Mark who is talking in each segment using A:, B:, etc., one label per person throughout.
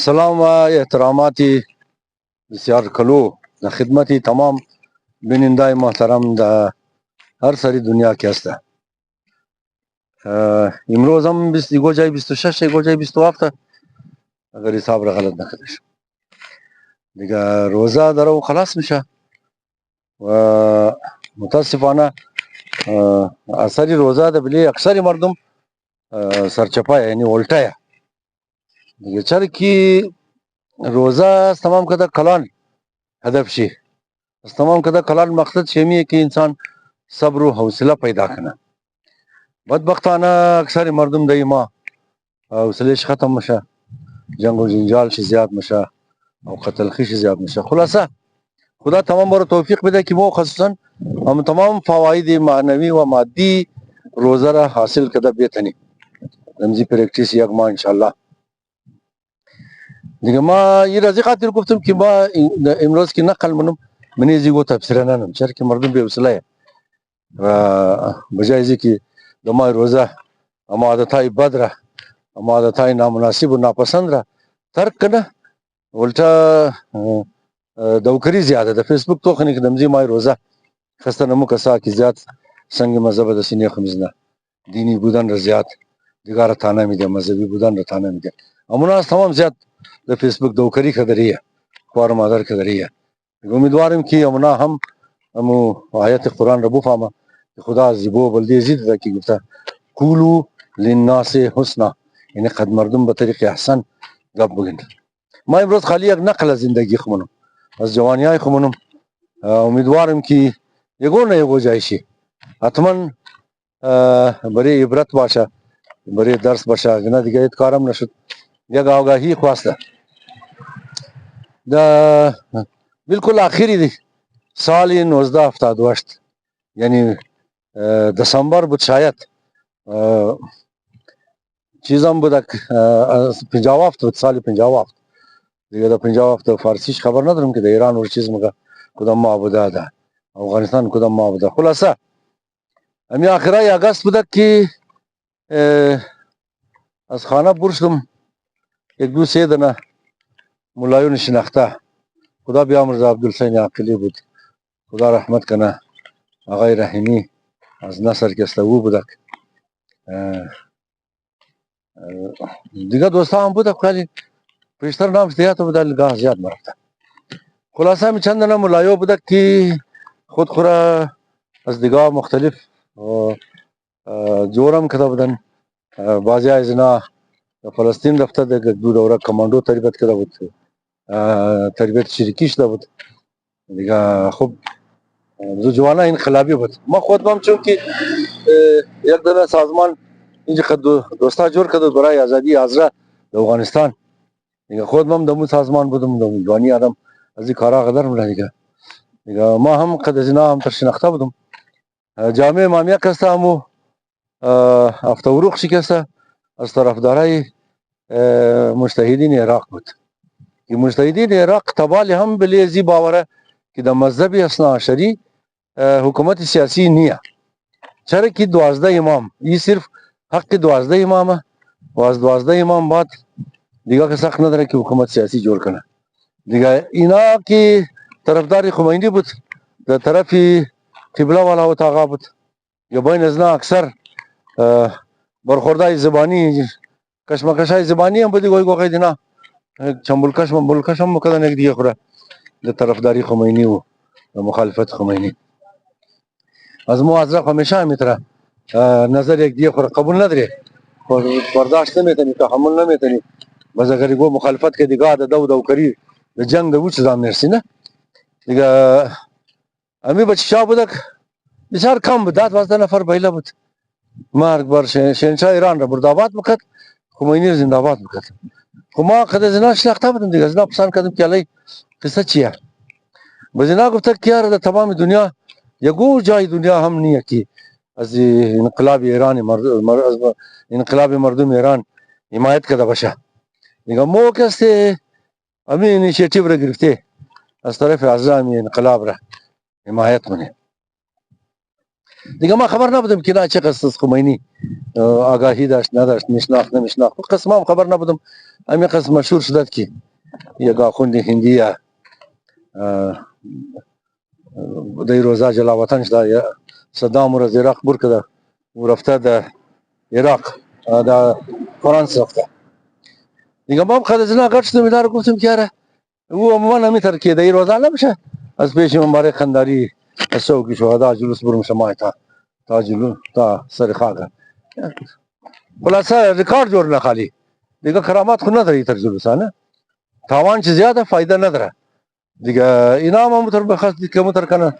A: سلام و احتراماتی بسیار کلو در خدمتی تمام بینندای محترم در هر سری دنیا که هسته. امروز هم گوجای 26 گوجای 27 اگر حساب را غلط نکردش دیگه روزه در او خلاص میشه و متاسفانه اثری روزه ده بلی اکثر مردم سرچپای یعنی الټه دیگه چر کی روزه از تمام کده کلان هدف شي از تمام کده کلان مقصد شمیه که انسان صبر و حوصله پیدا کنه. بدبختانه اکثر مردم دی ما حوصلهش ختم میشه، جنگ و جنجال شي زیاد میشه او قتل خیش زیاد میشه. خلاصه خدا تمام بر توفیق بده که ما خصوصا هم تمام فواید معنوی و مادی روزه را حاصل کده بیتنی رمزی پرکتیس یک ما انشالله. دیگه ما این رازی خاطر گفتم که ما امروز که نقل منم منی زیگو تفسیر ننم چرا که مردم به حوصله و بجای که دما روزه اما عادتهای بد را اما عادتهای نامناسب و ناپسند را ترک کنه الټا دوکری زیاده ده فیسبوک تو خنی که دمزی مای روزه خسته نمو کسا کی زیاد سنگ مذهب د سینې خمزنه دینی بودن را زیاد دیگه تانه میده مذهبی بودن را تانه میده امونا تمام زیاد د فیسبوک دوکری خدریه خوار مادر خدریه. امیدوارم که امونا هم امو آیت قرآن را بفهمه که خدا زیبو بلدی زید ده که گفته قولو للناس حسنا یعنی قد مردم به طریق احسن گپ بگن. ما امروز خالی یک نقل از زندگی خمونم از جوانی های خمونم امیدوارم که یگو نه یگو جای شي حتما برای عبرت باشه برای درس باشه نه دیگه ایت کارم نشد یک آگاهی خواسته دا بالکل آخری دی سال 1978 یعنی دسامبر بود شاید چیزم بودک 57 بود سال 57 دیگه دا 57 فارسیش خبر ندارم که در ایران ور چیز مگه کدام معبوده ده افغانستان کدام معبوده. خلاصه امی آخرای اگست بودک که از خانه برشتم یک دو سه دنه ملایون شناخته خدا بیامرز عبدالحسین عاقلی بود خدا رحمت کنه آقای رحیمی از نصر که استوو بودک دیگه دوستا هم بودک خیلی پیشتر نامش دیگه تو بوده لگاه زیاد مرفته. خلاصه همی چند دنه ملایو بودک که خود خورا از دیگه مختلف جورم کده بودن بعضی از اینا فلسطین رفته دیگه دو دوره کماندو تربیت کده بود تربیت شریکی شده بود دیگه خوب زو جوانه انقلابی بود. ما خود هم چون که یک دنه سازمان اینجا دوستا جور کرده برای آزادی آزره در افغانستان دیگه خود هم دمو سازمان بودم دمو جوانی آدم از این کارا قدر میره دیگه ما هم قد از اینا هم تر شناخته بودم. جامعه امامیه کسته همو افتوروخ شکسته از طرفدارای مجتهدین عراق بود. این مجتهدین عراق تبالی هم بلی زی باوره که در مذهب اثنا عشری حکومت سیاسی نیه چرا که 12 امام این صرف حق 12 امامه و از 12 امام بعد دیگه که سخت نداره که حکومت سیاسی جور کنه. دیگه اینا که طرفدار خمینی بود در طرف قبله والا و تاغا بود یا بین از نه اکثر برخوردهای زبانی کشمکشای زبانی هم بودی گوی گوی دینا چنبولکش هم مکدن یک دیگه خوره در طرفداری خمینی و مخالفت خمینی. از مو ازرق همیشه همیتره نظر یک دیگه خوره قبول نداری برداشت نمیتنی تحمل نمیتنی بس اگر گو مخالفت که دیگه دو کری به جنگ دو چیزا مرسی نه دیگه امی بچه شا بودک بسیار کم بود 10-12 نفر بیله بود مرگ بر شهنشاه ایران را برداباد بکد خمینی را زنداباد بکد. خو ما قد از اینا شلخته بودم دیگه از اینا پسند کردم که علی قصه چیه بز اینا گفته که یار در تمام دنیا یگو جای دنیا هم نیه که از انقلاب ایران از انقلاب مردم ایران حمایت کرده باشه. دیگه مو کسی امی اینیشیتیو را گرفته از طرف اعضای انقلاب را حمایت کنه. دیگه ما خبر نبودم که نه چه قصه از خمینی آگاهی داشت نداشت میشناخت نمیشناخت قسم هم خبر نبودم. همین قسم مشهور شدد که یک آخوند هندی یا در روزا جلاوطن شده صدام رو از عراق بر کرده و رفته در عراق در فرانسه رفته. دیگه ما هم خود از اینا گرد شدیم اینا رو گفتیم که اره او عموما همیتر که در روزا نمیشه از پیش من برای خنداری از چوک شهدا جلوس برم شمای تا جلو تا سر خاک خلاصه ریکارد جوړ نه خالی دیگه کرامات خو نداره تر جلوس نه تاوان چه زیاده فایده نداره دیگه اینا هم تر بخواست که متر کنه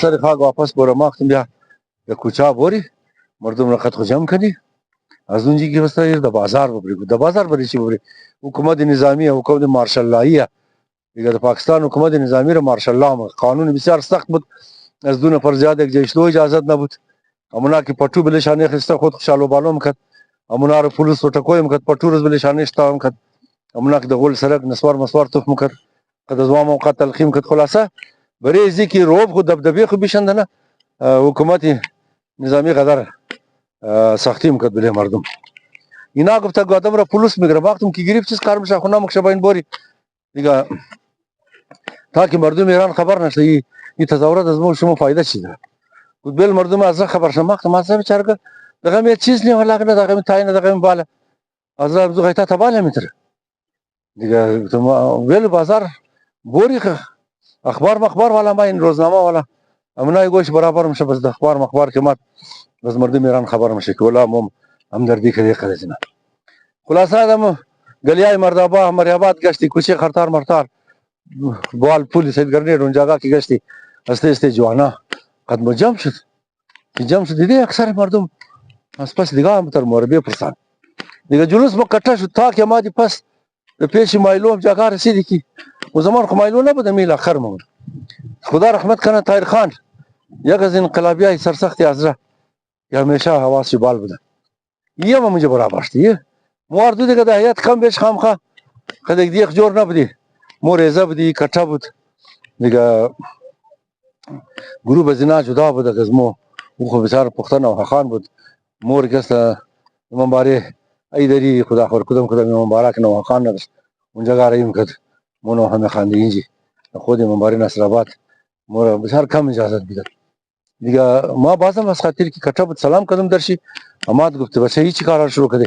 A: سر خاک واپس برم ماختم بیا به کوچه بوری مردم را خط خو جمع کنی از اونجی که بسته د بازار ببری د بازار بری چی ببری حکومت نظامی حکومت مارشال اللهیه دیگه د پاکستان حکومت نظامی را مارشال الله قانون بسیار سخت بود از دو نفر زیاد یک جیشتو اجازت نبود امونا که پټو بلشانه خسته خود خوشاله بالو مکد امونا رو پولیس و ټکوي مکد پټو رز بلشانه شتا مکد امونا که د غول سرک نسوار مسوار توف مکد قد از ما قتل تلخیم کد خلاصه برای ذکی روب خود دبدبه خو بشنده نه حکومت نظامی قدر سختی مکد بله مردم اینا گفت که آدم را پولیس میگیره وقتم که گرفت چیز کار میشه خونا مکشه با این باری دیگه تا که مردم ایران خبر نشده این تظاهرات از ما شما فایده چی داره بود بل مردم از خبر شما وقت ما سه بیچاره دغه می چیز نه ولا کنه دغه می تاین دغه می بالا از را بزو غیتا تباله میتر دیگه ویل بازار بوری اخبار والا ما این روزنامه والا امنا گوش برابر میشه بس د اخبار که ما بس مردم ایران خبر میشه که ولا هم دردی کړي خلک نه خلاصه ادم گلیای مردابا مریاباد گشتی کوچه خرطار مرتار بوال پولیس گرنیډ اون جگہ کی گشتی استه جوانا قد جمع شد دیدی اکثر مردم از پس دیگه هم تر مربی پرسان دیگه جلوس ما کټه شد تا که ما دی پس د پیش مایلو هم جگہ رسیدی کی و زمان خو مایلو نبوده میل اخر مون خدا رحمت کنه طاهر خان یک از انقلابیای سرسخت ازره یا همیشه حواس بال بوده یه ما منجا برابر شد مواردو دیگه د هیئت کم بیش خامخواه قد یک دیخ جور نبودی مو ریزه بودی کټه بود دیگه گروه زنا جدا بود از مو او خو بسیار پختن و خان بود مور کس امام باره ایدری خدا خور کدام امام بارک نو خان نداشت اونجا گاریم کد مونو همه خاندی اینجی خود امام باره نصر آباد مور بسیار کم اجازت بیدن دیگه ما بازم از خاطر که کټه بود سلام کدم درشی اماد گفته بچه هیچی کار شروع کده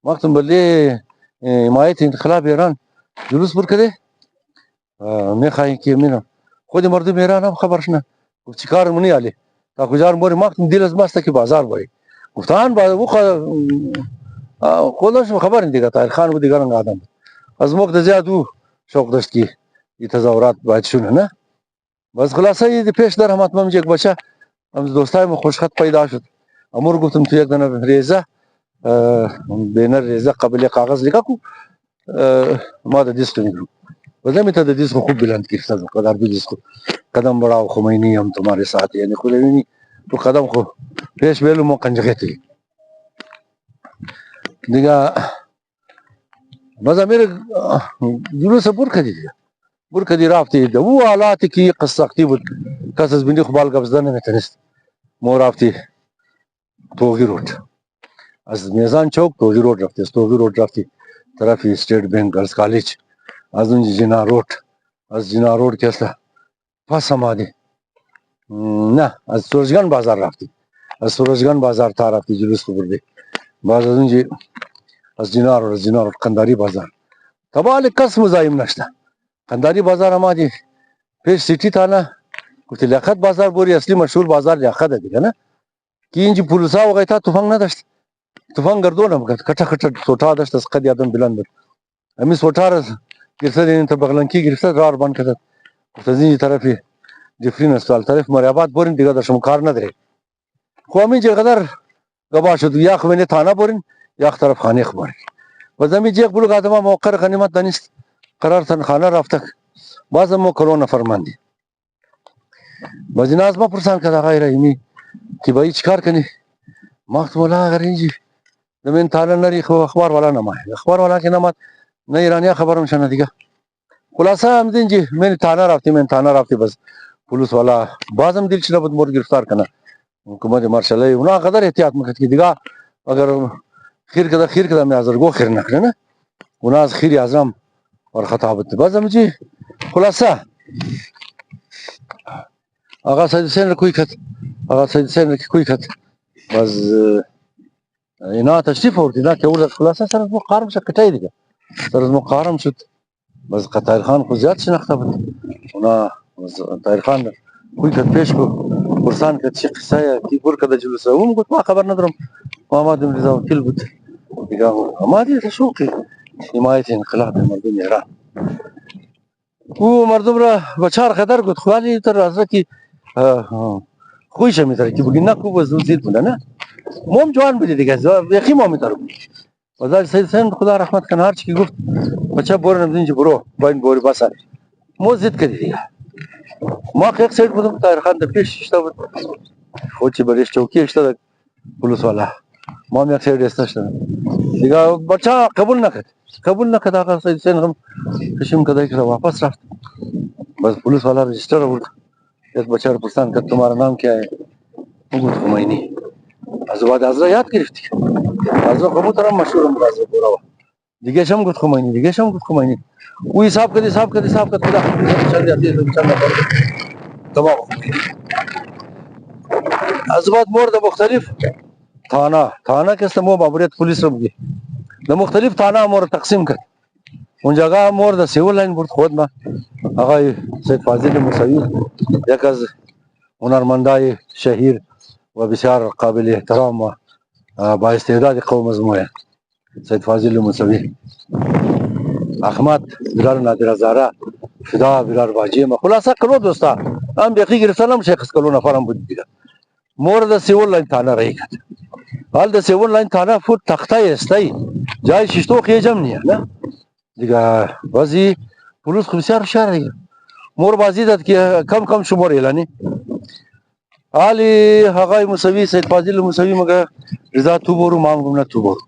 A: وقتم بله حمایت انقلاب ایران جلوس بر کده میخواهی که میرم خود مردم ایران هم خبرش نه گفت چی کار منی علی تا کجا موری وقتم دل از ماسته که بازار بایی گفتان با خودش خبر دیگه طاهر خان بود دیگه رنگ آدم بود از موقع زیاد او شوق داشت که این تظاهرات باید شونه نه بس خلاصه یه پیش در همت من یک بچه هم دوستای ما خوشخط پیدا شد امور گفتم تو یک دونه ریزه بینر ریزه قبل کاغذ لیکا کو ما د دیسک میگم وزم ته د دیسک خوب بلند کی ستاسو قدر د دیسک قدم بڑاو خمینی هم تمہارے ساتھ یعنی خمینی تو قدم خو پیش ویلو مو کنجغتی دیگه بس امیر جلوس برکدی رافتی ده او حالات کی قصاقتی بود کس از بینی خبال قبضدن نمیتونست مو رافتی توغی رود از میزان چوک توغی رود رفتی از توغی رود رفتی طرف استیت بینک گرلز کالج از اون جنا رود از جنا رود که اصلا پس آمدی نه از سورجگان بازار رفتی از سورجگان بازار تا رفتی جلوس کو بردی باز از اونجی از جنا رود قنداری بازار تبال کس مزایم نشته قنداری بازار آمدی پیش سیتی تا نه گفت لیاقت بازار بوری اصلی مشهور بازار لیاقت دیگه نه که اینجی پولیسا و غیتا تفنگ نداشت تفنگ گردونه مکد کټه سوټا داشت از قد یادم بلند بود امی سوټا را گرفته دین تا بغلنکی گرفته رار بان کدد گفت از اینجی طرفی جفرین استوال طرف مریاباد بورین دیگه در شما کار نداره خو همین جه قدر گبا شد یا خو تانه بورین یا طرف خانه خبرین و زمین جیغ بلوگ آدم موقر غنیمت دانست قرار تن خانه رفتک بازم مو کرونا فرماندی بازی ناز ما پرسان کده غیر ایمی که بایی چکار کنی ماخت مولا اگر اینجی دمین تاله نری خو اخبار والا نمای اخبار والا که نماد نه ایرانیا خبر میشنه دیگه خلاصه هم دینجی من تانه رفتی بس پولیس والا بازم دل چنه بود مور گرفتار کنه حکومت مارشال اونا قدر احتیاط میکرد که دیگه اگر خیر کده میازرگو خیر نکنه نه اونا از خیر اعظم اور خطا بده باز همچی خلاصه آقا سید حسین کوی کت آقا سید حسین کوی کت باز اینا تشریف آورد اینا که ورد خلاصه سر از مقارم شد کتای دیگه سر از مقارم شد باز طاهر خان خو زیاد شناخته بود اونا طاهر خان کوی کت پیش کو پرسان کت چی قصه کی ور کده جلسه اون گفت ما خبر ندارم محمد رضا وکیل بود دیگه اما دې شوقي حمایت انقلاب مردم ایران او مردم را بچار خطر گفت خوالی تر از کی خویش میتره که بگی نکو وزن زید بوده نه موم جوان بودی دیگه یخی ما میتره بود وزار سید حسین خدا رحمت کنه هر چی گفت بچه برو نمیدونی برو با این بوری بسر مو زید کردی دیگه ما که یک سایت بودم طاهر خان در پیش اشتا بود خود چی بریش چوکی اشتا در پولوس والا ما هم یک سایت اشتا شدن دیگه بچه قبول نکرد آقا سید حسین هم کشیم کدای که واپس رفت بس پولیس والا رجسٹر آورد یک بچه رو پرسان کرد تمہارا نام کیا ہے وہ گفت خمینی از بعد عزرا یاد گرفتی عزرا کبوترم مشهورم بود عزرا بورا دیگه هم گفت خمینی او حساب کرد خدا چند یادی چند نفر تمام از بعد مورد مختلف تھانه که است مو ماموریت پلیس رو بگی د مختلف تھانه مورد تقسیم کرد اونجا مورد سیول لاین بود خود ما آقای سید فاضل موسوی یک از هنرمندای شهیر و بسیار قابل احترام و با استعداد قوم مجموعه سید فاضل موسوی احمد برار نادر هزاره فدا برار باجی ما خلاصه کلو دوستا هم بیخی گرفتن هم شیخ کلو نفرم بود دیگه مورد سیول لاین تانه رایی کرد حال د سیول لاین تانه فوت تخته استی جای ششتو خیجم نیه نه دیگه بازی پولیس خو بسیار هوښیار دی مور بازی داد که کم شمار اعلانی حالی آقای موسوی سید فاضل موسوی مگه رضا تو برو ما هم نه تو برو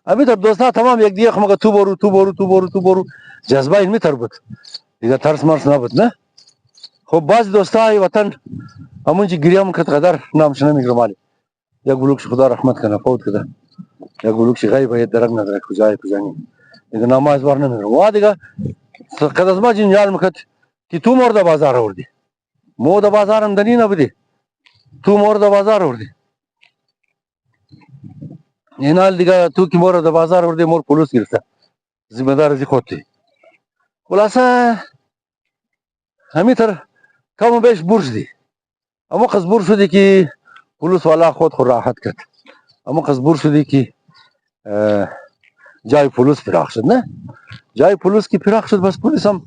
A: ابھی تر دوستا تمام یک دیگه مگه تو برو جذبه علمی تر بود دیگه ترس مرس نبود نه خب باز دوستای وطن همون چی گریه کت قدر نامش نمیگرم مالی یک بلوکش خدا رحمت کنه فوت کده یک بلوکش غیب درک نداره کجای نی دیگه نامه از بار نمیگرم وا دیگه قد از ما جنجال مکت که تو مورد بازار آوردی مو د بازارم دنی نبودی تو مورد بازار آوردی اینال دیگه تو که مورد بازار آوردی مور پولیس گرفته ذمہ دار از خودتی خلاصه همین تر کم و بیش برش دی اما قصد برش شدی که پولیس والا خود راحت کرد اما قصد برش شدی که جای پولیس فراخ شد نه جای پولیس کی فراخ شد بس پولیس هم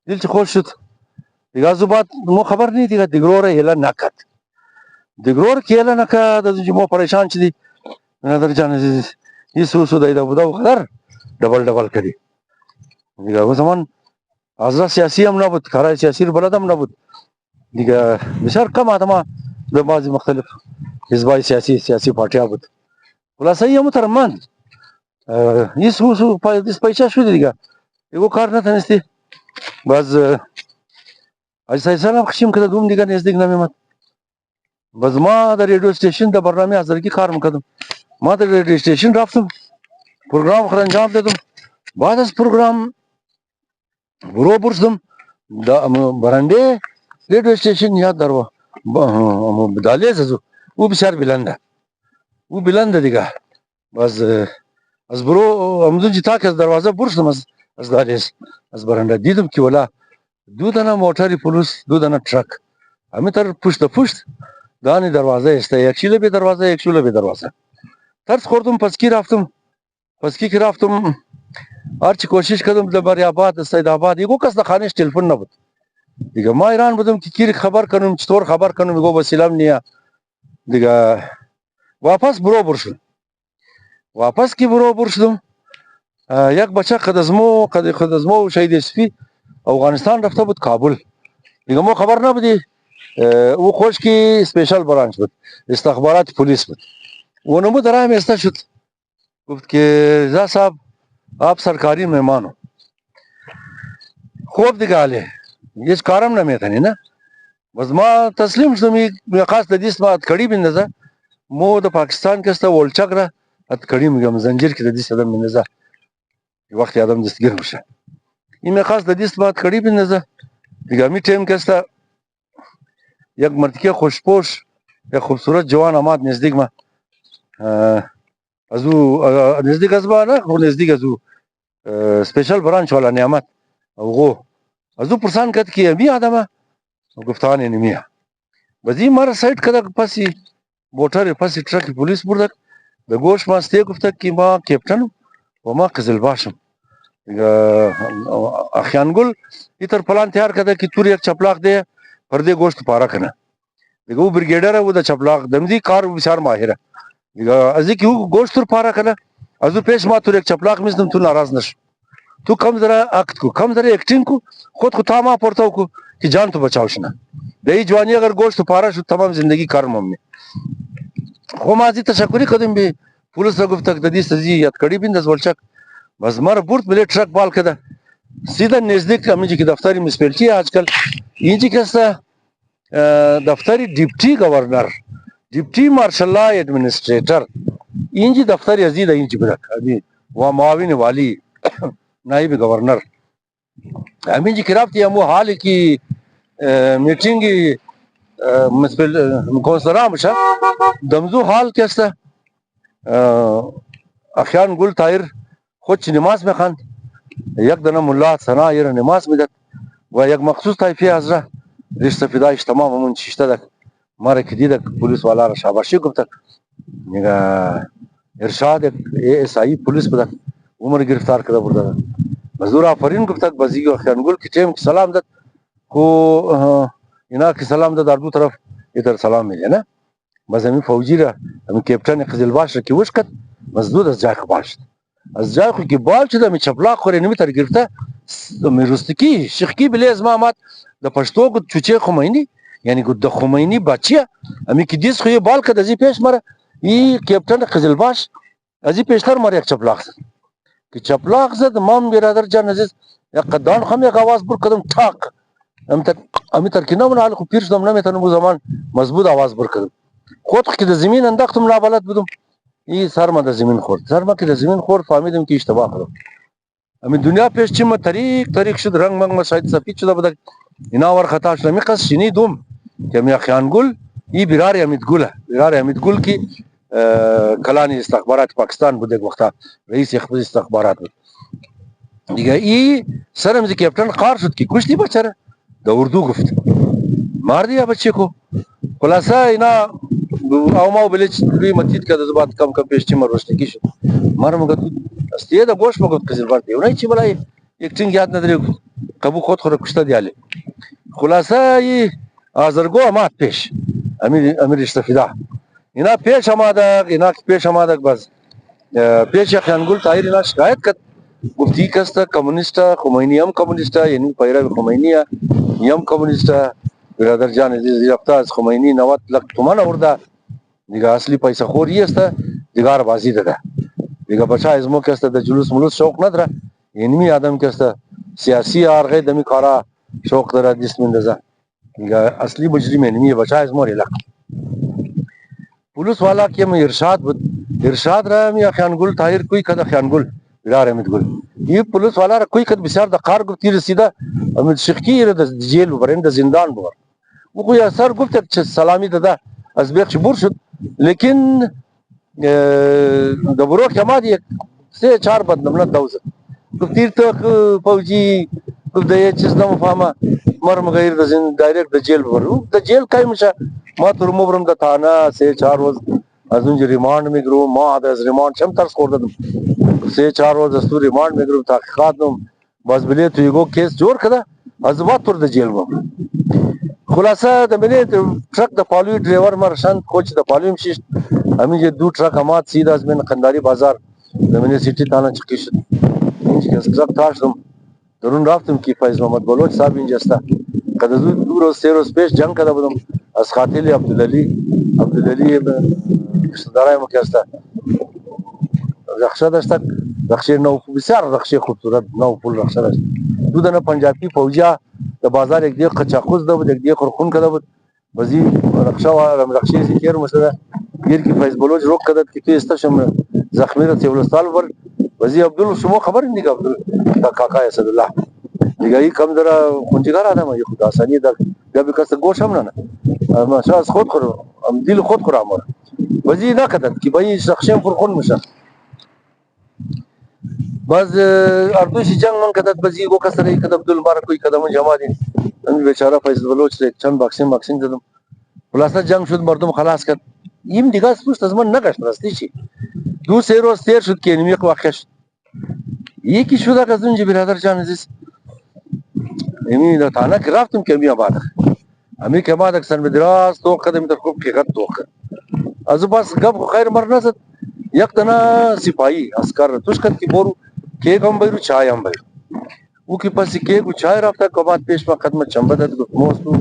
A: دل چه خوش شد دیگه از بعد مو خبر نی دیگه دیگرور اعلان نکرد دیگرور کی اعلان نکرد از مو پریشان شدی نظر جان یہ سو دایدا بودا قدر ڈبل کردی دیگه و زمان ازرا سیاسی هم نبود کارای سیاسی رو بلدم نبود دیگه بسیار کم آدم به بعضی مختلف حزبای سیاسی پارتیا بود خلاصه یه محترمان این سو پیچه شده دیگه ایگو کار نتونستی باز اجزای سلام خشیم کده دوم دیگه نزدیک نمیمد باز ما در ریډیو سټیشن د برنامه حاضرکی کار میکردم ما در ریډیو سټیشن رفتم پروگرام خود انجام دادم بعد از پروگرام برو برسدم برنده ریډیو سټیشن یاد دروا دالیز او بسیار بلنده دیگه باز از برو امدون جی تا که از دروازه برسدم از دالیز از برنده دیدم که ولا دو دانه موتری پولیس دو دانه ترک همین تر پشت دانی دروازه است یک شیله به دروازه ترس خوردم پسکی که رفتم هرچی کوشش کردم در بریاباد سید آباد یکو کس در خانهش تلفن نبود دیگه ما ایران بودم که کی خبر کنم چطور خبر کنم میگو وسیلم نیا دیگه واپس برو برشدم یک بچه قد از مو شهید اسفی افغانستان رفته بود کابل دیگه ما خبر نبودی او خوش کی اسپیشل برانچ بود استخبارات پولیس بود اونمو درام ایسته شد گفت که رضا صاحب آپ سرکاری مهمان ہو خوب دیگه آله هیچ کارم نمیتنی نه بس ما تسلیم شدم می خاص د دې ما کړي بندزه مو د پاکستان کې ستا ولچک را ات کړي میگم زنجیر کې د دې سره منزه وقت آدم دستگیر میشه این می خاص د دې ما کړي بندزه دیگه می ټیم کې ستا یک مرتکه خوشپوش یک خوبصورت جوان آمد نزدیک ما از او نزدیک از ما نه خو نزدیک از او سپیشل برانچ والا نعمت او غو از او پرسان کرد که می آدمه گفتان نمیه بزی مارا سایت کده پسی موتر پسی ترک پولیس بردک به گوش ما سته گفته که ما کپتنم و ما قزلباشم اخیانگل ایتر پلان تیار کرده که تور یک چپلاق ده پرده گوشت پارا کنه دیگه او بریگیډر و د چپلاق دمدی کار بسیار ماهره دیگه از اینکه او گوشت تور پارا کنه از او پیش ما تور یک چپلاق میزدم تو ناراض نش تو کم ذرا اکت کو کم ذرا ایکٹنگ کو خود کو تاما پورتاو کو کہ جان تو بچاوش نه دی جوانی اگر گوشت پارا شد تمام زندگی کارم هم خو مازی تشکری کردیم به پولیس را گفت که دادی سزی یاد کردی بین دست ولچک بس مارا برد بله ترک بال کده سیده نزدیک همینجی که دفتری مسپلچی آجکل اینجی کسته دفتری ډیپټي گورنر ډیپټي مارشل ایڈمنسٹریټر اینجی دفتری ازید اینجی بدک ابھی وہ معاون والی نائب گورنر همینجی که رفتی همو حال کی میٹنگی کونسلران بشه دمزو حال کسته اخیان گل طاهر خود چی نماز میخواند یک دنه ملا ثنا یره نماز میداد و یک مخصوص طایفه حضره رشته فدایش تمام همون چیشته دک ماره که دیدک پولیس والا را شاباشی گفتک نگه ارشاد ایس آئی پولیس بدک عمر گرفتار کرده برده مزدور آفرین گفتک بزیگی اخیان گل کی ٹیم کی سلام داد کو اینا کی سلام داد اردو طرف ادھر سلام میگه نه بس همین فوجی را همین کپتن قزلباش را که وش کد مزدود از جای بال شد از جای خو که بال شد همین چپلاق خوره نمی تر گرفته همین رستکی شیخکی بلی از ما آمد د پشتو گد چوچه خمینی یعنی گد د خمینی بچیه همین که دیز خوی بال کد ازی پیش مره ای کپتن قزلباش ازی پیشتر مره یک چپلاق زد که چپلاق زد مام برادر جان عزیز یک قدان خم یک آواز بر کدم تاک همین ترکینه من حال خو پیر شدم نمیتونم بو زمان مضبوط آواز بر کدم خود که د زمین انداختم نابلد بودم این سرما د زمین خورد سرما که د زمین خورد فهمیدم که اشتباه کردم همین دنیا پیش چی ما طریق شد رنگ منگ ما شاید سفید شده بودک اینا ور خطا شد همی قصد شنیدم که همی اخیان گل این برار حمید گله برار حمید گل که کلان استخبارات پاکستان بود یک وقتا رئیس اخبار استخبارات بود دیگه این سرم زی کپتن قار شد که کشتی بچره د اردو گفت مار دیا بچه کو خلاصه اینا او ما بلچ روی متید که زبان کم پیش چی مروشتی کی شد مارم گفت استیه دا گوش مگفت قزل بار دیو نه چی بلای یک چنگ یاد نداری قبو خود خود کشته دیاله خلاصه ای آزرگو آمد پیش امیر اشتفیده اینا پیش آمدک اینا پیش آمدک بس پیش اخیانگل طاهر اینا شکایت کرد گفتی کستا کمونیستا خمینی هم کمونیستا یعنی پیرو خمینی هم کمونیستا برادر جان عزیز رفته از خمینی 90 لک تومان آورده دیگه اصلی پیسه خوری است دیگه بازی داده دیگه بچه از مو کسته د جلوس ملوس شوق نداره اینمی آدم کسته سیاسی آرغه دمی کارا شوق داره دست مندازه دیگه اصلی مجرم اینمی بچه از مو ریلک پولیس والا که می ارشاد بود ارشاد را می اخیانگل طاهر کوی کد اخیانگل برار حمید گل یہ پولیس والا را کوی کد بسیار د قار گفتی رسیده امید شیخکی را د جیل ببرین د زندان ببر او کوی اثر گفت چه سلامی داده از بیخ بور شد لیکن د برو کماد یک سه چهار بدنامه دوزه گفتیر تو فوجی گفت یه چیز نمفهمه مرم غیر د زندان دایرکت د جیل ببر د جیل کای میشه ما تر مبرم د تانه سه چهار روز از اونجا ریماند میگرو ما از ریماند چم ترس خوردم سه چهار روز از تو ریماند میگرو تحقیقات دم باز بلی تو یگو کیس جور کده از بعد تر د جیل بم خلاصه د منی ټرک د پالوی ډرایور مرشند کوچ د پالویم شیشت همین جو دو ټرک امات سیده از من قنداری بازار د منی سیتی تانه چکی شد اینجا که ټرک تاشتم درون رفتم که فیض محمد بلوچ صاحب اینجا است کده دو روز سه روز پیش جنگ کده بودم از قاتل عبدالعلی دارای مو که است رخشه داشت رخشه نو بسیار رخشه خوبصورت نو پول رخشه داشت دو دنه پنجابی فوجیا در بازار یک دیگه قچاقوز ده بود، یک دیگه خورخون کده بود. بازی رخشی زیکر مثلا گیر کی فیض بلوچ روک کدت کی تو استشم زخمی را سیول استال ور بازی عبدال شما خبر دیگه عبدال کاکا اسدالله دیگه ای کم در کنجگار آدم ای خدا سانی در گبی کس گوش هم نه ما شاز خود خور ام دل خود خور امر بازی نکدت کی بای شخصیم فرخون میشه باز اردوش جنگ من کدت بازی گو کسر ای کدت عبدال بار کوئی قدم جمع دی ام بیچاره فیض بلوچ چند باکسینگ دادم خلاصه جنگ شد مردم خلاص کرد این دیگه سوست از من نگشت راستی چی دو سه روز تیر شد که نمیق واقع شد یکی شده که از اونجا برادر جان عزیز امی در تانه که رفتم که می آبادک امی که آبادک سن بدراز تو قدم در خوب که قد تو از او پس گب خیر مر نزد یک دنا سپاهی اسکر توش کد که برو کیک هم بیرو چای هم بیرو او که پس کیک و چای رفته که بعد پیش ما خدمت چنبدت گفت موستو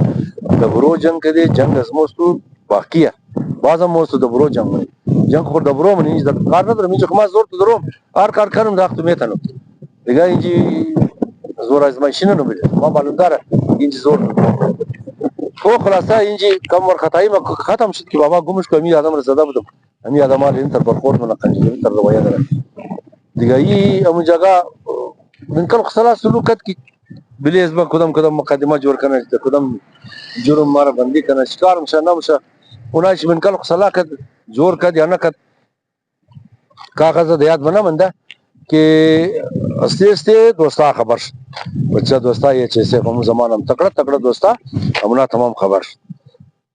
A: دبرو جنگ کده جنگ از موستو باقیه بازم موستو دبرو جنگ منی جنگ خور دبرو منی در کار ندارم اینجا که ما زور تو دروم کار کردم داخت میتونم دیگه اینجی زور ازمایشی نمیده ما معلوم داره اینجی زور تو خلاصه اینجی کم ور خطایی ما ختم شد که بابا گمش که امی آدم را زده بودم امی آدم ها این تر برخورد من قنجی تر روایه داره دیگه ای امون جگه من کل خسلا سلوکت کی بلیز با کدام مقدمه جور کنه کدام جرم مارا بندی کنه شکار مشه نمشه اونایش من کل خسلا کد جور کد یا نکد کاغذ دیاد بنا منده که استے دوستا خبر شد بچه دوستا یہ چیسے ہم زمان ہم تکڑا دوستا ہمنا تمام خبر شد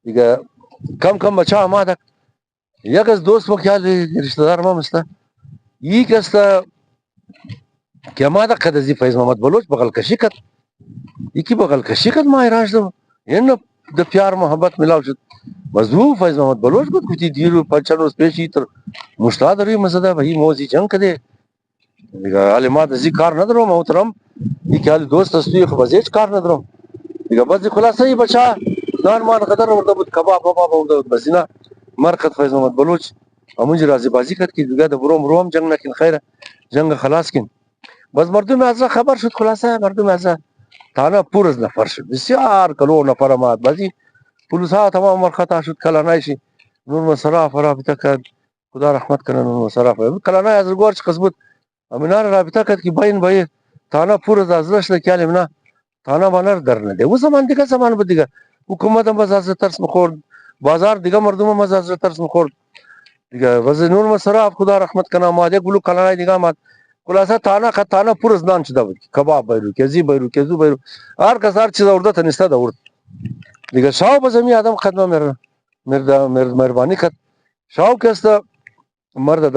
A: دیگه کم بچه اما دک یک از دوست با خیال رشتہ دار ما مستا یک استا که اما دک قد ازی فیض محمد بلوچ بغل کشی کد یکی بغل کشی کد ما ایراج دو این د پیار محبت ملاو شد مزدو فیض محمد بلوچ کد کتی دیرو پنچن روز پیشی تر مشتاد روی مزده بھئی موزی جنگ کده دیگه حالی ما دزی کار ندارم محترم یکی حالی دوست استوی خبازیچ کار ندارم دیگه بازی خلاصه ای بچه دان مان قدر ورده بود کباب ورده بود بزینا مرقد فیض محمد بلوچ امونجی رازی بازی کرد که دیگه بروم جنگ نکن خیره جنگ خلاص کن باز مردم ازا خبر شد خلاصه مردم ازا تانا پر از نفر شد بسیار کلو نفر آمد بازی پولیس ها تمام مرخطا شد کلانایشی نور مصراف رابطه کرد خدا رحمت کنه نور مصراف کلانای از گورچ قصبت امینار رابطه کرد که باین تانا پر از ازرش لکیال امنا تانا بانر در نده او زمان دیگه زمان بود دیگه حکومت هم باز از ترس مخورد بازار دیگه مردم هم از ترس مخورد دیگه وز نور مصراف خدا رحمت کنه ماده گلو کلانای دیگه آمد خلاصه تانا پر از نان شده بود کباب بیرو کزی بیرو کزو بیرو هر کس هر چیز آورده تنسته دورد دیگه شاو بزمی آدم خدمه مهربانی کرد شاو که است مرد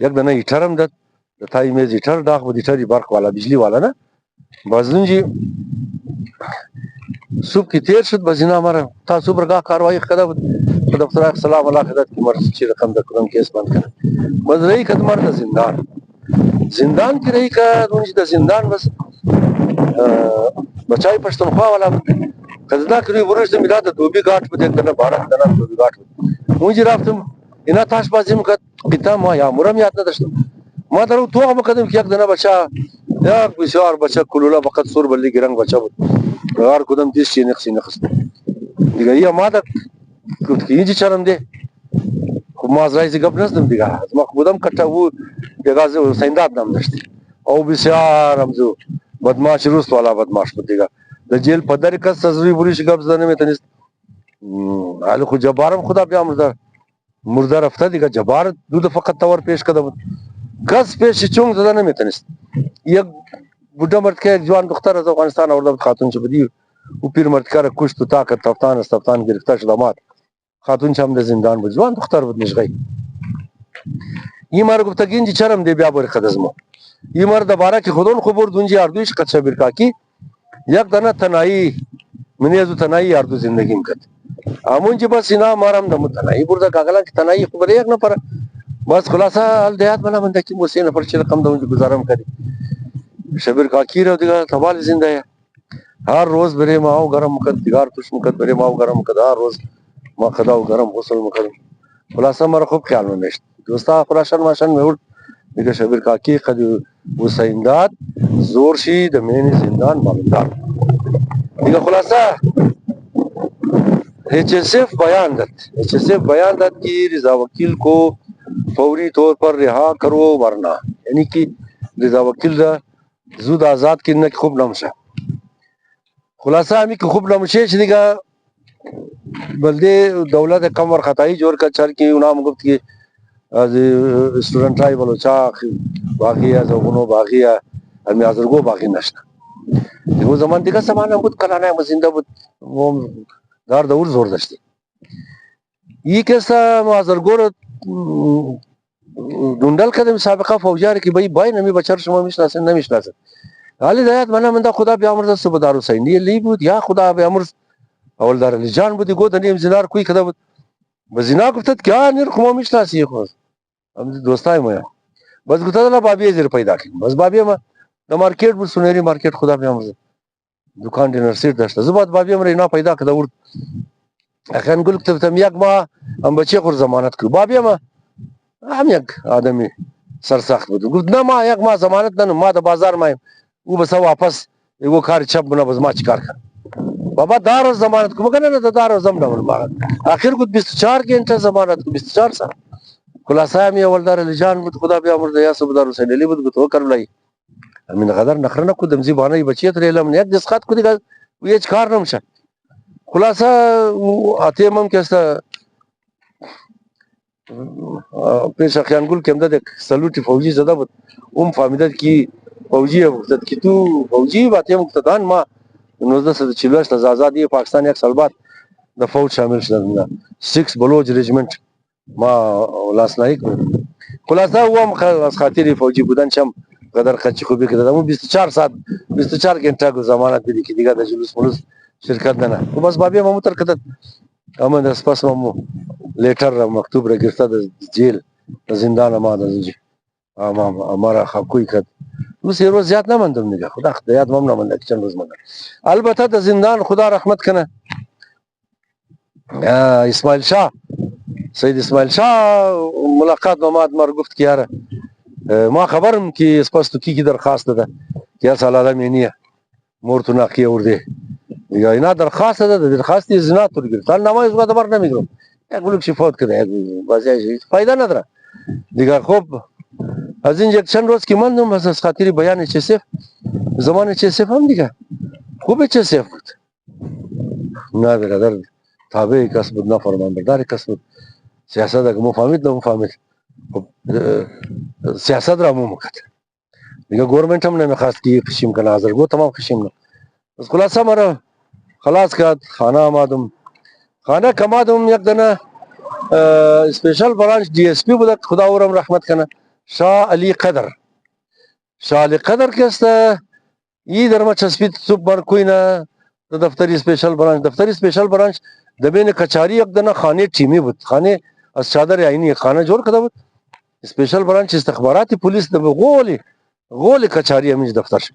A: یک دنه ایتر هم داد تایی میز ایتر داخ بود ایتری برق والا بجلی والا نه بازدون جی صبح کی تیر شد بزینا مرا تا صبح رگاه کاروائی خدا بود دفتر اخ سلام الله خدات کی مرد چی رقم در کدام کیس بند کنه بز رئی کد مرد زندان کی رئی کد اونجی دا زندان بس بچای پشتونخوا والا بود کدنا کری ورش دا میلاد دوبی گاٹ بود یک دنه بارک دنه دوبی گاٹ بود اونجی رفتم اینا تاش بازی میکرد قیتا ما یا مرم یاد نداشتم ما درو تو هم کدم که یک دنه بچه یک بسیار بچه کلولا فقط سور بلی گرنگ بچه بود هر کدام دیش چی نقص دیگه یا ما دا گفت که اینجی چرم ده خب ما از رایزی گپ نزدم دیگه از ما بودم کتا او دیگه سینداد نام داشتی او بسیار همزو بدماش روست والا بدماش بود دیگه در جیل پدری کس از روی بریش گپ زدنه میتونست حالی خود جبارم خدا بیا مرده رفته دیگه جبار دو فقط تور پیش کده بود کس پیش چونگ زده نمیتونست یک بوده مرد که یک جوان دختر از افغانستان آورده بود خاتون چه بدی او پیر مرد که را کشت و تاکر تفتان گرفته شد آمد خاتون چه هم در زندان بود جوان دختر بود نشغی این مرد گفته که اینجی چرم دی بیا باری خد از ما این مرد دباره که خودون خبر دونجی اردویش قد شبیر کاکی یک دانه تنایی منی ازو تنایی اردو زندگیم کرد امونجی بس اینا مارم دمو تنایی برده کاغلان که تنایی خبر یک نفر بس خلاصه حال دیات بنا منده که موسی نفر چی رقم دونجی گزارم کردی شبیر کاکی رو دیگه تبال زنده ہے هر روز بره ماو گرم مکد دیگار توش مکد بره ماو گرم مکد هر روز ما خداو گرم غسل مکدم خلاصه مرا خوب خیال نمیشت دوستا خراشن ماشن میورد دیگه شبیر کاکی خدی حسین داد زور شي د مینې زندان مالدار. دیگه خلاصه ایچ ایس ایف بیان داد کہ رضا وکیل کو فوری طور پر رہا کرو ورنہ، یعنی کہ رضا وکیل را زود آزاد کرنے کی خوب نمشا. خلاصہ ہمیں کہ خوب نمشے دیگه بلدے دولت کم ور خطائی جوړ کا چر کی انام گفت کی از اسٹوڈنٹ رای بلوچا باقی از اونو باقی امی ازرگو باقی نشنا دیگه زمان دیگه زمانه بود کلانه مزنده بود و دار دور زور داشتی. یہ کیسا ازرگو رو دندل کردم سابقه فوجیار که بای نمی بچر شما میشناسن نمیشناسن. حالی دایت من خدا بیامرز سبدار حسین لی بود یا خدا بیامرز اولدار علی جان بودی گو دنیم زنار کوی کده بود بزنا گفتد کیا نیر خما میشناسی خود هم دوستای ما بس گفتد الله بابی زیر پیدا کردم بس بابی ما در مارکت بود سونری مارکت خدا بیامرز دکان دینر سیت داشت زباد بابی ما اینا پیدا کده ورد اخیان گل گفتم یک ما هم بچه خور ضمانت کرد بابی ما هم یک آدمی سرسخت بود گفت نه ما یک ما ضمانت نه ما در بازار مایم او بس واپس یو کار چپ بنا بس ما چیکار کنم بابا دار ضمانت کو مگر نه دار ضمانت ما آخر کو 24 گھنٹه ضمانت کو 24 سال خلاصہ می اولدار علی جان بود خدا بیامرز یا سبدار حسین علی بود تو کر لای من قدر نخرنا کو دمزی بانه بچیت ریلم یک دس خط کو دیگه وی اچ کار نمشه خلاصہ اتیمم کیسا پیش اخیان گل کم داد سلوٹی فوجی زده بود فهمیدد کی فوجی بود کی تو فوجی باتیم مقتدان ما 1948 از آزادی پاکستان یک سال بعد د فوج شامل شدم 6 بلوچ رجمنت ما لاسنایک بود خلاصه از خاطر فوجی بودن چم قدر خچ خوبی کردم 24 ساعت 24 گھنٹه کو ضمانت بدی کی دیگه د جلوس ملوس شرکت نه بس بابی ما متر کده اما دس پس مو لیٹر مکتوب را گرفته د جیل زندان ما د ہمارا خاکوی کد بس یہ روز زیاد نماندم دیگه خدا خدایات مم نماند چند روز ماندم البته د زندان خدا رحمت کنه اسماعیل شاه سید اسماعیل شاه ملاقات با ما مر گفت که یاره ما خبرم که اسپاس تو کی درخواست داده یا سالالم اینیه مورتو ناقیه ورده یا اینا درخواست داده درخواستی زنا تو گرفت حال نمای از دبر نمیگرم یک بلوک فوت کرده یک بازی فایده نداره دیگه خوب از این یک چند روز که ماندم از خاطر بیان چسف زمان چسف هم دیگه خوب چسف بود نه برادر تابع کس بود نه فرمانبردار کس بود سیاست اگه مفهمید نه مفهمید سیاست را مو مکد دیگه گورنمنت هم نمیخواست که خشیم کنه ازرگو تمام خشیم نه بس خلاصه مرا خلاص کرد خانه آمدم خانه کمادم یک دنه special branch D S P بود خدا اورم رحمت کنه شاه علی قدر که است ای در ما چسبید صبح بر کوی نه دفتری اسپیشل برانچ دبین کچاری یک دنه خانه تیمی بود خانه از چادر عینی خانه جوړ کړه بود اسپیشل برانچ استخباراتي پولیس د غول کچاری همیش دفتر شد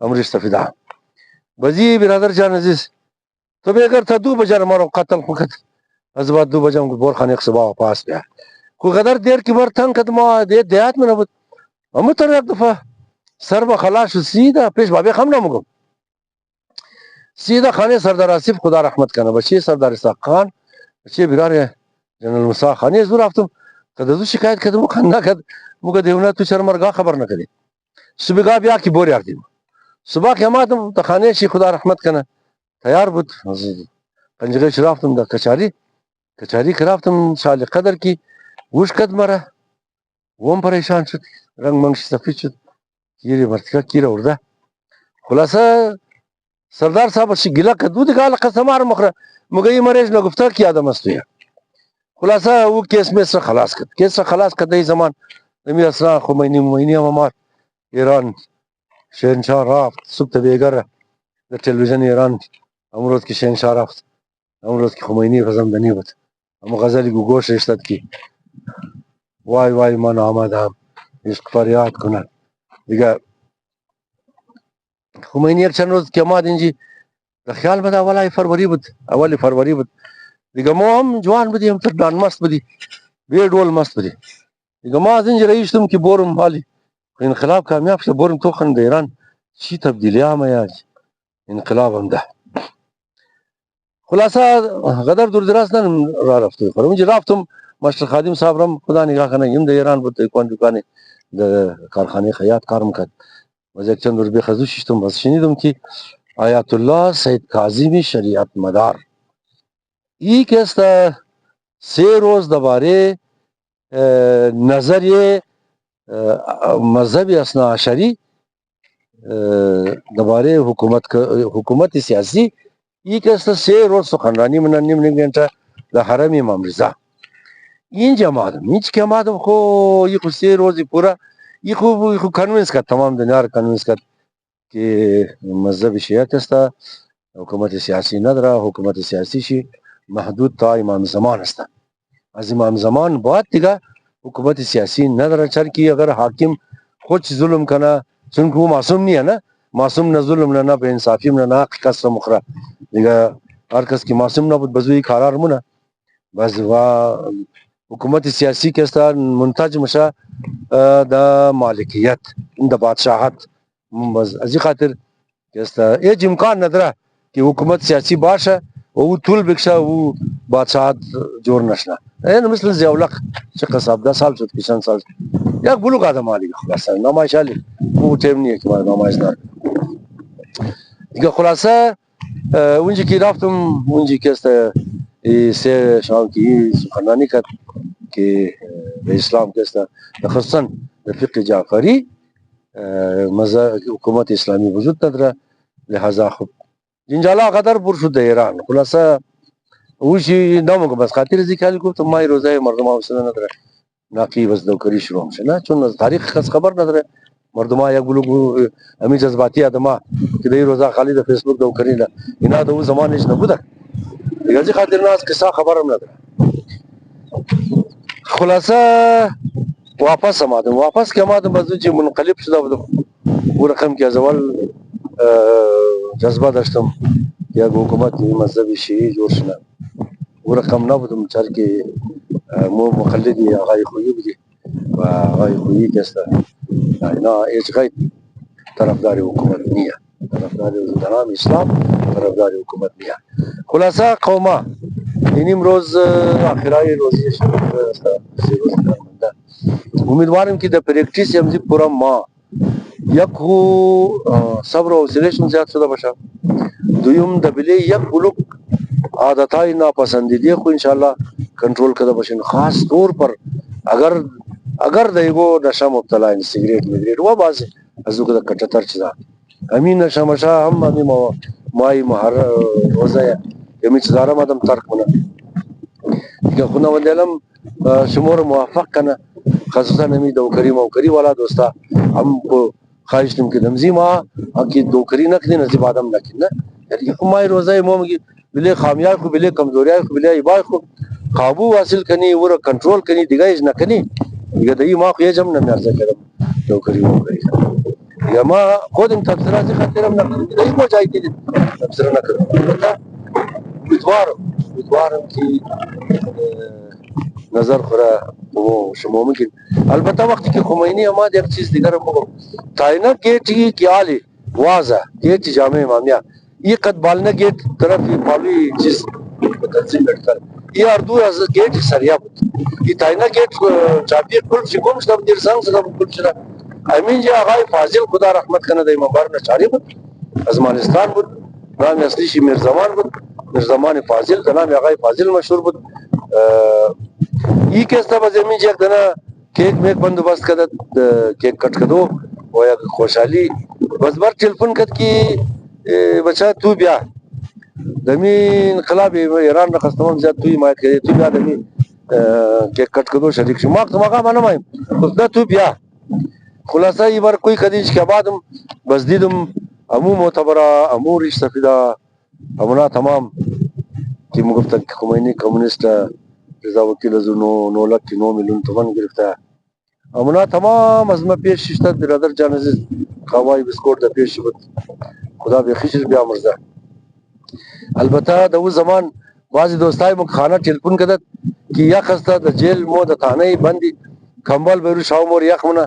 A: امریش تفیده بزی برادر جان عزیز تو بھی اگر تا 2 بجے مارو قتل خود از بعد 2 بجے بور خانه صبح پاس بیا کو قدر دیر کی بر تن کد ما دیات من بود اما تر یک دفعه سر به خلاص سیده پیش بابی خم نمگم سیده خانه سردار آصف خدا رحمت کنه بچه سردار اسحاق خان بچه برار جنرال موسی خانی زور رفتم کده دو شکایت کردم خنده کرد مگه دیونه تو چرا مرگا خبر نکردی صبح بیا کی بور یاردیم صبح که آمدم تا خانه شی خدا رحمت کنه تیار بود پنجره رفتم در کچاری رفتم شال قدر کی گوش کد مرا وم پریشان شد رنگ منگش سفید شد یری مرتکا کیره ورده خلاصه سردار صاحب گیلا کدو دیگه قسمار مخره مگه این مریض نگفته کی آدم است تو خلاصه او کیس میں سے خلاص کرد ای زمان نمی اسرا خمینی امامات ایران شهنشاه رفت صبح بیگر در تلویزیون ایران امروز که شهنشاه رفت امروز که خمینی غزمدنی بود اما غزلی گوش رشتد کی وای من آمدم عشق فریاد کنه دیگه خمینی یک چند روز که آمد اینجی در خیال بده اولی فروری بود دیگه ما هم جوان بودیم تر دان مست بودی به ډول مست بودی دیگه ما از اینجا رئیستم که برم حالی انقلاب کامیاب شد برم تو خند ایران چی تبدیلی آمد انقلاب هم ده خلاصه قدر دور دراز نه را رفته خورم اینجا رفتم مشتر خادم صاحب رم خدا نگاه کنه این د ایران بود دکان د کارخانه خیاط کار میکرد و یک چند روز بخزو شیشتم بس شنیدم که آیت الله سید کاظمی شریعت مدار ای که است 3 روز درباره نظریه مذهبی اثنا عشری درباره حکومت سیاسی ای که است 3 روز سخنرانی من نیم گنٹه در حرم امام رضا این جماعتم هیچ که مادم خو ای خو 3 روزی پورا ای خو کنوینس کرد تمام دنیا رو کنوینس کرد که مذهب شیعت است حکومت سیاسی نداره حکومت سیاسی شی محدود تا امام زمان است از امام زمان بعد دیگه حکومت سیاسی نداره چرا که اگر حاکم خود ظلم کنه چون که معصوم نیه نه معصوم نه ظلم نه به انصافی نه کس مخره دیگه هر کس که معصوم نبود بزوی قرار مونه بس و حکومت سیاسی که است منتج مشه د مالکیت د بادشاهت بس از این خاطر که است هیچ امکان نداره که حکومت سیاسی باشه و او طول بکشه و بادشاهت جور نشنه این مثل زیولق چه 17 سال شد که چند سال یک بلوغ آدم آلی خلاصه نمایش آلی او تیم نیه که من نمایش دار دیگه خلاصه اونجا که رفتم اونجا که است 3 شام که سخنرانی کرد که به اسلام که است خصوصا به فقه جعفری حکومت اسلامی وجود نداره لحاظا خب جنجالا قدر پر شد ایران خلاصه اوشی نامو که بس خاطر ذکر گفتم ما روزای مردم حوصله نداره ناقی بس دوکری شروع میشه نه چون از تاریخ کس خبر نداره مردم یک بلوغ امی جذباتی آدم که دی روزا خالی د فیسبوک دوکری نه اینا د او زمانش نبوده دیگه ذی خاطر ناس قصه خبرم نداره خلاصه واپس آمدم واپس که آمدم بس چی منقلب شده بودم او رقم که از اول جذبه داشتم یک حکومت مذهبی شیعی جور شنه او رقم نبودم چرا که مو مقلدی آقای خویی بودی و آقای خویی که است اینا هیچ غیر طرفدار حکومت نیه طرفدار نظام اسلام طرفدار حکومت نیه خلاصه قوما این امروز آخرای روزی شد است روز درمنده امیدوارم که در پرکتیس امزی پورا ما یک خو صبر و حوصلهشون زیاد شده باشه دویم د بلی یک بلوک عادتهای ناپسندیده خو انشاءالله کنټرول کرده باشین خاص طور پر اگر دیگو نشه مبتلا این سیگریٹ میگریٹ و بعض از او که کٹتر چیزا همین نشه مشه هم همین مای مهر روزه یمی چیزاره مدام ترک منه که خونه وندیلم شمور موافق کنه خصوصا همی دوکری موکری والا دوستا هم کو خواهش نیم که دمزی ما که دوکری نکنی نزیب آدم نکنی نه یعنی مای روزه ما میگی بله خامیای خو بله کمزوریای خو بله ایبای خو قابو حاصل کنی و رو کنټرول کنی دیگه ایج نکنی دیگه دایی ما خو یجم نمیارزه کردم دوکری موکری دیگه ما خودم تبصره زی خاطرم نکنم دیگه ما جایی که تبصره نکنم امیدوارم که نظر خوره شما ممکن البته وقتی که خمینی آمد یک چیز دیگر رو بگم تاینا گیٹی کی آلی واضح گیٹ جامع امامیہ یہ قد بالنا گیٹ طرف مالوی چیز تنظیم بیٹھ کر یہ اردو از گیٹ سریا بود یہ تاینا گیٹ چابی کل شکوم شدم دیر سانگ شدم کل شدم امین جی آقای فاضل خدا رحمت کنه دا امام بار نچاری بود از مالستان بود نام اصلی شی میرزمان بود میرزمان فاضل دا نام آقای فاضل مشهور بود ای که است با زمین یک دنا کیک میک بندوبست کرد کیک کٹ کدو و یک خوشحالی بس بر تلفن کد کی بچا تو بیا دمی انقلاب ایران نخستم زیاد توی حمایت کردی تو بیا دمی کیک کٹ کدو شریک شو ما منم ایم خود تو بیا خلاصه ای بار کوئی کدیش که بعدم بس دیدم امو معتبره امو ریش سفیده امونا تمام که مگفتن که خمینی کمونیست رضا وکیل از 9 میلیون تومان گرفته امونا تمام از ما پیش شیشتد برادر جان عزیز خوای بسکوت در پیش بود خدا به خیشش بیامرزه البته در اون زمان بعضی دوستای مو خانه تلفن کدت که یخ است د جیل مو د تانه بندی کمبل برو شاو مور یخ مونه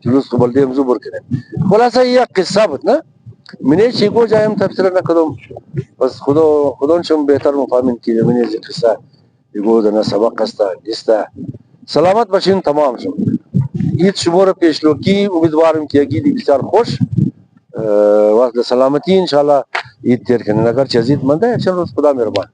A: جلوس کو بلدیم زو بور کنه خلاصه یک قصه بود نه منی چی کو جایم تفسیر نکردم بس خودشون بهتر مفهمین که منی از قصه یگو دنا سبق است نیست سلامت باشین تمام شما عید شما رو پیشلوکی امیدوارم که عیدی بسیار خوش وقت سلامتی انشاءالله عید تیر کنین اگر چه عزیز منده چند روز خدا مهربان